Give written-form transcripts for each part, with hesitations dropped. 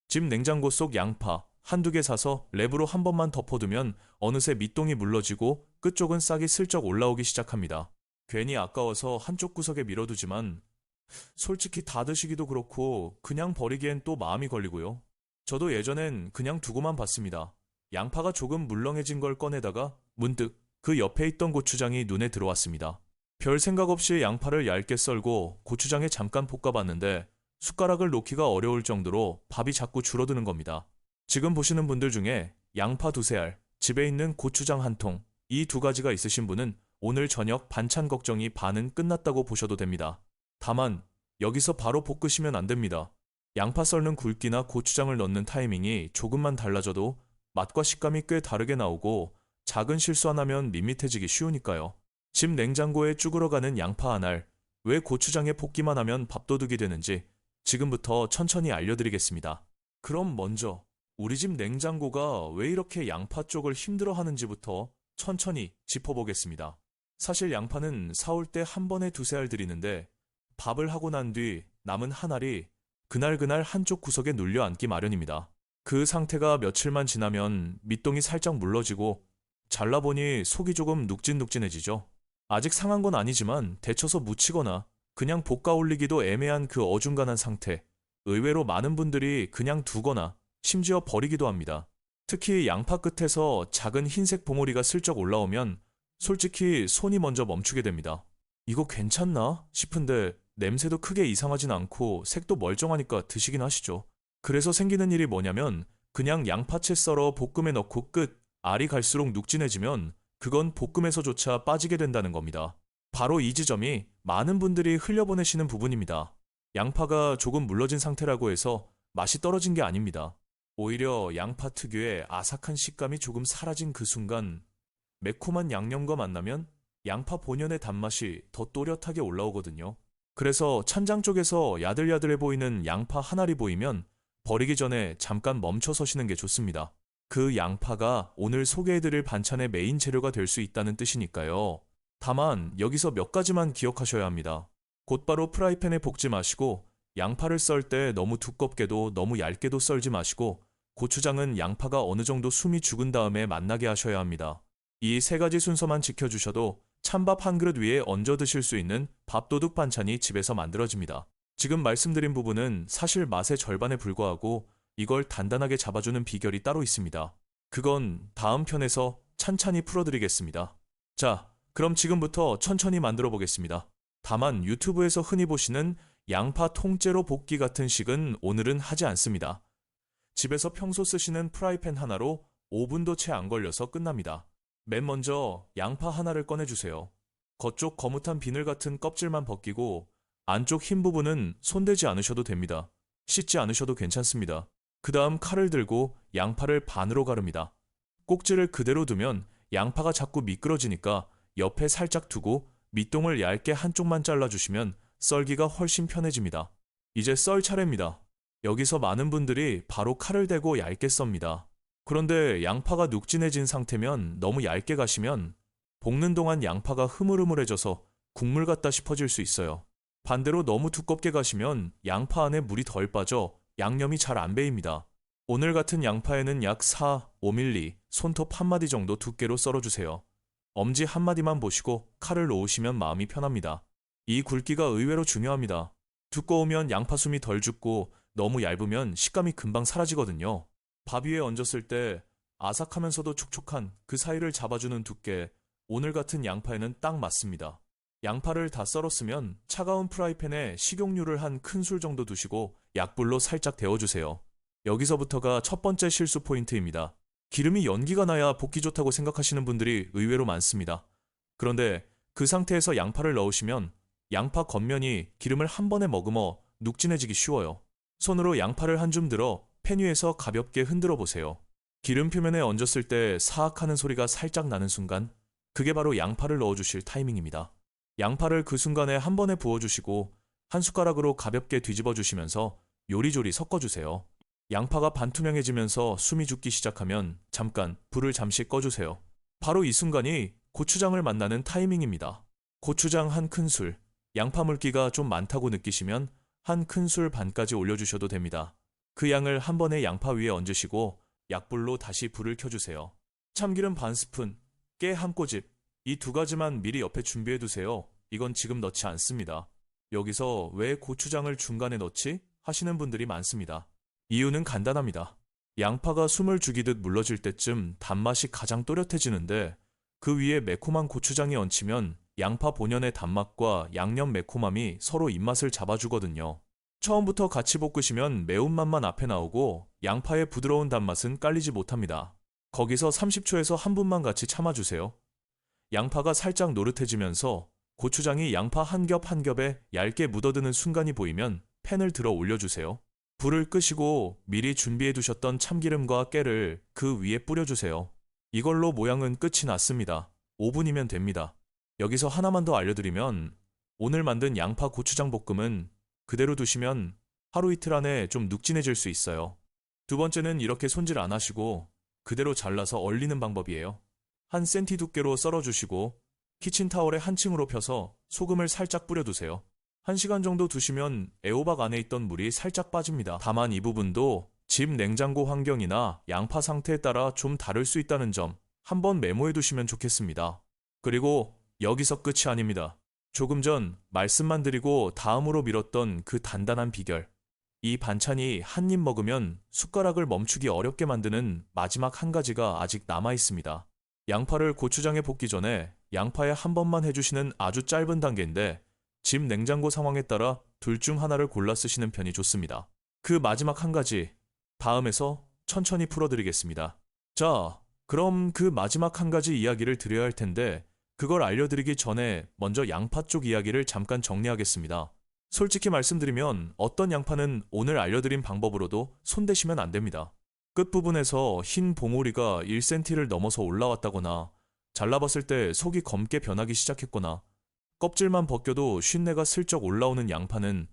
집 냉장고 속 양파 한두 개 사서 랩으로 한 번만 덮어두면 어느새 밑동이 물러지고 끝쪽은 싹이 슬쩍 올라오기 시작합니다. 괜히 아까워서 한쪽 구석에 밀어두지만 솔직히 다 드시기도 그렇고 그냥 버리기엔 또 마음이 걸리고요. 저도 예전엔 그냥 두고만 봤습니다. 양파가 조금 물렁해진 걸 꺼내다가 문득 그 옆에 있던 고추장이 눈에 들어왔습니다. 별 생각 없이 양파를 얇게 썰고 고추장에 잠깐 볶아봤는데 숟가락을 놓기가 어려울 정도로 밥이 자꾸 줄어드는 겁니다. 지금 보시는 분들 중에 양파 두세 알, 집에 있는 고추장 한 통, 이 두 가지가 있으신 분은 오늘 저녁 반찬 걱정이 반은 끝났다고 보셔도 됩니다. 다만 여기서 바로 볶으시면 안 됩니다. 양파 썰는 굵기나 고추장을 넣는 타이밍이 조금만 달라져도 맛과 식감이 꽤 다르게 나오고 작은 실수 하나면 밋밋해지기 쉬우니까요. 집 냉장고에 쭈그러가는 양파 한 알, 왜 고추장에 볶기만 하면 밥도둑이 되는지 지금부터 천천히 알려드리겠습니다. 그럼 먼저 우리 집 냉장고가 왜 이렇게 양파 쪽을 힘들어하는지부터 천천히 짚어보겠습니다. 사실 양파는 사올 때 한 번에 두세 알 들이는데 밥을 하고 난 뒤 남은 한 알이 그날 한쪽 구석에 눌려 앉기 마련입니다. 그 상태가 며칠만 지나면 밑동이 살짝 물러지고 잘라보니 속이 조금 눅진눅진해지죠. 아직 상한 건 아니지만 데쳐서 무치거나 그냥 볶아 올리기도 애매한 그 어중간한 상태. 의외로 많은 분들이 그냥 두거나 심지어 버리기도 합니다. 특히 양파 끝에서 작은 흰색 봉오리가 슬쩍 올라오면 솔직히 손이 먼저 멈추게 됩니다. 이거 괜찮나 싶은데 냄새도 크게 이상하진 않고 색도 멀쩡하니까 드시긴 하시죠. 그래서 생기는 일이 뭐냐면 그냥 양파채 썰어 볶음에 넣고 끝. 알이 갈수록 눅진해지면 그건 볶음에서조차 빠지게 된다는 겁니다. 바로 이 지점이 많은 분들이 흘려보내시는 부분입니다. 양파가 조금 물러진 상태라고 해서 맛이 떨어진 게 아닙니다. 오히려 양파 특유의 아삭한 식감이 조금 사라진 그 순간 매콤한 양념과 만나면 양파 본연의 단맛이 더 또렷하게 올라오거든요. 그래서 찬장 쪽에서 야들야들해 보이는 양파 한 알이 보이면 버리기 전에 잠깐 멈춰 서시는 게 좋습니다. 그 양파가 오늘 소개해드릴 반찬의 메인 재료가 될 수 있다는 뜻이니까요. 다만 여기서 몇 가지만 기억하셔야 합니다. 곧바로 프라이팬에 볶지 마시고 양파를 썰 때 너무 두껍게도 너무 얇게도 썰지 마시고 고추장은 양파가 어느 정도 숨이 죽은 다음에 만나게 하셔야 합니다. 이 세 가지 순서만 지켜주셔도 찬밥 한 그릇 위에 얹어 드실 수 있는 밥도둑 반찬이 집에서 만들어집니다. 지금 말씀드린 부분은 사실 맛의 절반에 불과하고 이걸 단단하게 잡아주는 비결이 따로 있습니다. 그건 다음 편에서 찬찬히 풀어드리겠습니다. 자, 그럼 지금부터 천천히 만들어 보겠습니다. 다만 유튜브에서 흔히 보시는 양파 통째로 볶기 같은 식은 오늘은 하지 않습니다. 집에서 평소 쓰시는 프라이팬 하나로 5분도 채 안 걸려서 끝납니다. 맨 먼저 양파 하나를 꺼내주세요. 겉쪽 거뭇한 비늘 같은 껍질만 벗기고 안쪽 흰 부분은 손대지 않으셔도 됩니다. 씻지 않으셔도 괜찮습니다. 그 다음 칼을 들고 양파를 반으로 가릅니다. 꼭지를 그대로 두면 양파가 자꾸 미끄러지니까 옆에 살짝 두고 밑동을 얇게 한쪽만 잘라주시면 썰기가 훨씬 편해집니다. 이제 썰 차례입니다. 여기서 많은 분들이 바로 칼을 대고 얇게 썹니다. 그런데 양파가 눅진해진 상태면 너무 얇게 가시면 볶는 동안 양파가 흐물흐물해져서 국물 같다 싶어질 수 있어요. 반대로 너무 두껍게 가시면 양파 안에 물이 덜 빠져 양념이 잘 안 배입니다. 오늘 같은 양파에는 약 4, 5mm, 손톱 한 마디 정도 두께로 썰어주세요. 엄지 한 마디만 보시고 칼을 놓으시면 마음이 편합니다. 이 굵기가 의외로 중요합니다. 두꺼우면 양파숨이 덜 죽고 너무 얇으면 식감이 금방 사라지거든요. 밥 위에 얹었을 때 아삭하면서도 촉촉한 그 사이를 잡아주는 두께, 오늘 같은 양파에는 딱 맞습니다. 양파를 다 썰었으면 차가운 프라이팬에 식용유를 한 큰술 정도 두시고 약불로 살짝 데워주세요. 여기서부터가 첫 번째 실수 포인트입니다. 기름이 연기가 나야 볶기 좋다고 생각하시는 분들이 의외로 많습니다. 그런데 그 상태에서 양파를 넣으시면 양파 겉면이 기름을 한 번에 머금어 눅진해지기 쉬워요. 손으로 양파를 한 줌 들어 팬 위에서 가볍게 흔들어 보세요. 기름 표면에 얹었을 때 사악 하는 소리가 살짝 나는 순간, 그게 바로 양파를 넣어주실 타이밍입니다. 양파를 그 순간에 한 번에 부어주시고 한 숟가락으로 가볍게 뒤집어 주시면서 요리조리 섞어주세요. 양파가 반투명해지면서 숨이 죽기 시작하면 잠깐 불을 잠시 꺼주세요. 바로 이 순간이 고추장을 만나는 타이밍입니다. 고추장 한 큰술, 양파 물기가 좀 많다고 느끼시면 한 큰술 반까지 올려주셔도 됩니다. 그 양을 한 번에 양파 위에 얹으시고 약불로 다시 불을 켜주세요. 참기름 반 스푼, 깨 한 꼬집, 이 두 가지만 미리 옆에 준비해 두세요. 이건 지금 넣지 않습니다. 여기서 왜 고추장을 중간에 넣지? 하시는 분들이 많습니다. 이유는 간단합니다. 양파가 숨을 죽이듯 물러질 때쯤 단맛이 가장 또렷해지는데 그 위에 매콤한 고추장이 얹히면 양파 본연의 단맛과 양념 매콤함이 서로 입맛을 잡아주거든요. 처음부터 같이 볶으시면 매운맛만 앞에 나오고 양파의 부드러운 단맛은 깔리지 못합니다. 거기서 30초에서 1분만 같이 참아주세요. 양파가 살짝 노릇해지면서 고추장이 양파 한 겹 한 겹에 얇게 묻어드는 순간이 보이면 팬을 들어 올려주세요. 불을 끄시고 미리 준비해 두셨던 참기름과 깨를 그 위에 뿌려주세요. 이걸로 모양은 끝이 났습니다. 5분이면 됩니다. 여기서 하나만 더 알려드리면 오늘 만든 양파 고추장 볶음은 그대로 두시면 하루 이틀 안에 좀 눅진해질 수 있어요. 두 번째는 이렇게 손질 안 하시고 그대로 잘라서 얼리는 방법이에요. 한 센티 두께로 썰어주시고 키친타월에 한 층으로 펴서 소금을 살짝 뿌려두세요. 1시간 정도 두시면 애호박 안에 있던 물이 살짝 빠집니다. 다만 이 부분도 집 냉장고 환경이나 양파 상태에 따라 좀 다를 수 있다는 점 한번 메모해 두시면 좋겠습니다. 그리고 여기서 끝이 아닙니다. 조금 전 말씀만 드리고 다음으로 미뤘던 그 단단한 비결. 이 반찬이 한 입 먹으면 숟가락을 멈추기 어렵게 만드는 마지막 한 가지가 아직 남아 있습니다. 양파를 고추장에 볶기 전에 양파에 한 번만 해주시는 아주 짧은 단계인데 집 냉장고 상황에 따라 둘 중 하나를 골라 쓰시는 편이 좋습니다. 그 마지막 한 가지, 다음에서 천천히 풀어드리겠습니다. 자, 그럼 그 마지막 한 가지 이야기를 드려야 할 텐데 그걸 알려드리기 전에 먼저 양파 쪽 이야기를 잠깐 정리하겠습니다. 솔직히 말씀드리면 어떤 양파는 오늘 알려드린 방법으로도 손대시면 안 됩니다. 끝부분에서 흰 봉오리가 1cm를 넘어서 올라왔다거나 잘라봤을 때 속이 검게 변하기 시작했거나 껍질만 벗겨도 쉰내가 슬쩍 올라오는 양파는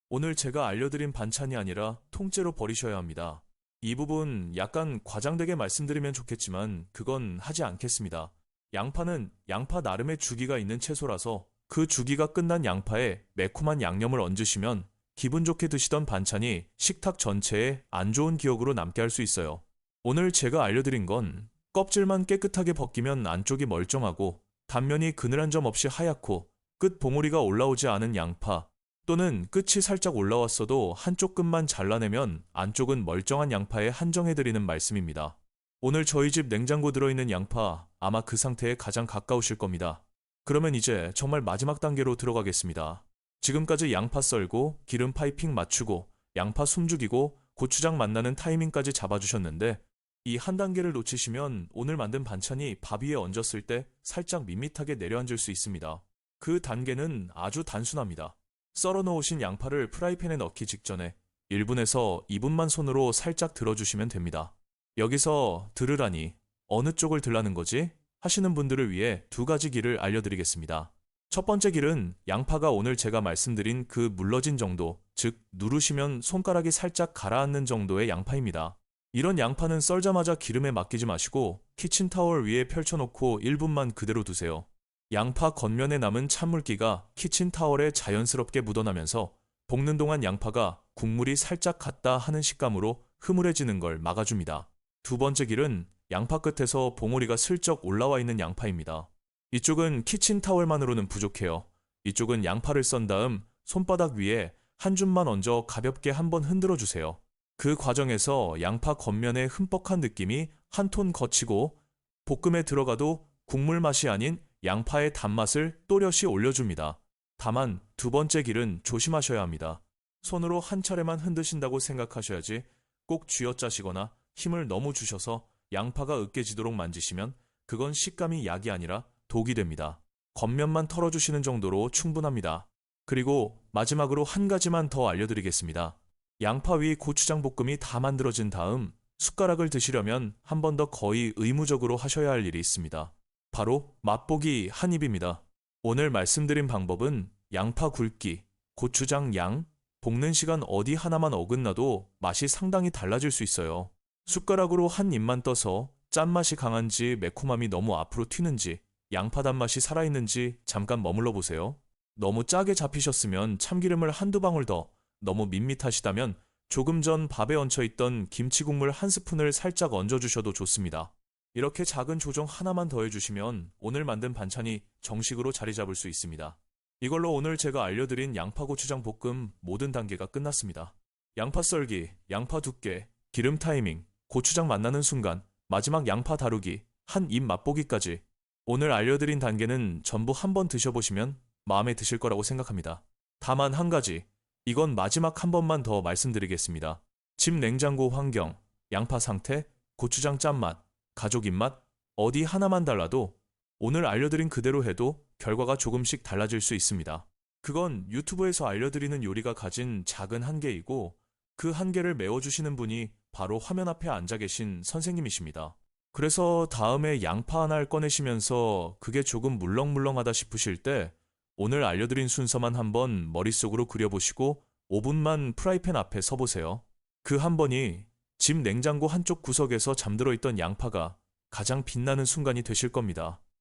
오늘 제가 알려드린 반찬이 아니라 통째로 버리셔야 합니다. 이 부분 약간 과장되게 말씀드리면 좋겠지만 그건 하지 않겠습니다. 양파는 양파 나름의 주기가 있는 채소라서 그 주기가 끝난 양파에 매콤한 양념을 얹으시면 기분 좋게 드시던 반찬이 식탁 전체에 안 좋은 기억으로 남게 할 수 있어요. 오늘 제가 알려드린 건 껍질만 깨끗하게 벗기면 안쪽이 멀쩡하고 단면이 그늘한 점 없이 하얗고 끝 봉우리가 올라오지 않은 양파 또는 끝이 살짝 올라왔어도 한쪽 끝만 잘라내면 안쪽은 멀쩡한 양파에 한정해드리는 말씀입니다. 오늘 저희 집 냉장고 들어있는 양파 아마 그 상태에 가장 가까우실 겁니다. 그러면 이제 정말 마지막 단계로 들어가겠습니다. 지금까지 양파 썰고 기름 파이핑 맞추고 양파 숨죽이고 고추장 만나는 타이밍까지 잡아주셨는데 이 한 단계를 놓치시면 오늘 만든 반찬이 밥 위에 얹었을 때 살짝 밋밋하게 내려앉을 수 있습니다. 그 단계는 아주 단순합니다. 썰어 놓으신 양파를 프라이팬에 넣기 직전에 1분에서 2분만 손으로 살짝 들어주시면 됩니다. 여기서 들으라니 어느 쪽을 들라는 거지? 하시는 분들을 위해 두 가지 길을 알려드리겠습니다. 첫 번째 길은 양파가 오늘 제가 말씀드린 그 물러진 정도, 즉 누르시면 손가락이 살짝 가라앉는 정도의 양파입니다. 이런 양파는 썰자마자 기름에 맡기지 마시고 키친타월 위에 펼쳐놓고 1분만 그대로 두세요. 양파 겉면에 남은 찬물기가 키친타월에 자연스럽게 묻어나면서 볶는 동안 양파가 국물이 살짝 갔다 하는 식감으로 흐물해지는 걸 막아줍니다. 두 번째 길은 양파 끝에서 봉우리가 슬쩍 올라와 있는 양파입니다. 이쪽은 키친타월만으로는 부족해요. 이쪽은 양파를 썬 다음 손바닥 위에 한 줌만 얹어 가볍게 한번 흔들어 주세요. 그 과정에서 양파 겉면의 흠뻑한 느낌이 한 톤 거치고 볶음에 들어가도 국물 맛이 아닌 양파의 단맛을 또렷이 올려줍니다. 다만 두 번째 길은 조심하셔야 합니다. 손으로 한 차례만 흔드신다고 생각하셔야지 꼭 쥐어짜시거나 힘을 너무 주셔서 양파가 으깨지도록 만지시면 그건 식감이 약이 아니라 독이 됩니다. 겉면만 털어주시는 정도로 충분합니다. 그리고 마지막으로 한 가지만 더 알려드리겠습니다. 양파 위 고추장 볶음이 다 만들어진 다음 숟가락을 드시려면 한 번 더 거의 의무적으로 하셔야 할 일이 있습니다. 바로 맛보기 한 입입니다. 오늘 말씀드린 방법은 양파 굵기, 고추장 양, 볶는 시간 어디 하나만 어긋나도 맛이 상당히 달라질 수 있어요. 숟가락으로 한 입만 떠서 짠맛이 강한지 매콤함이 너무 앞으로 튀는지 양파 단맛이 살아있는지 잠깐 머물러 보세요. 너무 짜게 잡히셨으면 참기름을 한두 방울 더, 너무 밋밋하시다면 조금 전 밥에 얹혀있던 김치 국물 한 스푼을 살짝 얹어주셔도 좋습니다. 이렇게 작은 조정 하나만 더해주시면 오늘 만든 반찬이 정식으로 자리 잡을 수 있습니다. 이걸로 오늘 제가 알려드린 양파 고추장 볶음 모든 단계가 끝났습니다. 양파 썰기, 양파 두께, 기름 타이밍, 고추장 만나는 순간, 마지막 양파 다루기, 한 입 맛보기까지 오늘 알려드린 단계는 전부 한번 드셔보시면 마음에 드실 거라고 생각합니다. 다만 한 가지, 이건 마지막 한 번만 더 말씀드리겠습니다. 집 냉장고 환경, 양파 상태, 고추장 짠맛, 가족 입맛, 어디 하나만 달라도 오늘 알려드린 그대로 해도 결과가 조금씩 달라질 수 있습니다. 그건 유튜브에서 알려드리는 요리가 가진 작은 한계이고 그 한계를 메워주시는 분이 바로 화면 앞에 앉아 계신 선생님이십니다. 그래서 다음에 양파 하나를 꺼내시면서 그게 조금 물렁물렁하다 싶으실 때 오늘 알려드린 순서만 한번 머릿속으로 그려보시고 5분만 프라이팬 앞에 서보세요. 그 한 번이 집 냉장고 한쪽 구석에서 잠들어 있던 양파가 가장 빛나는 순간이 되실 겁니다.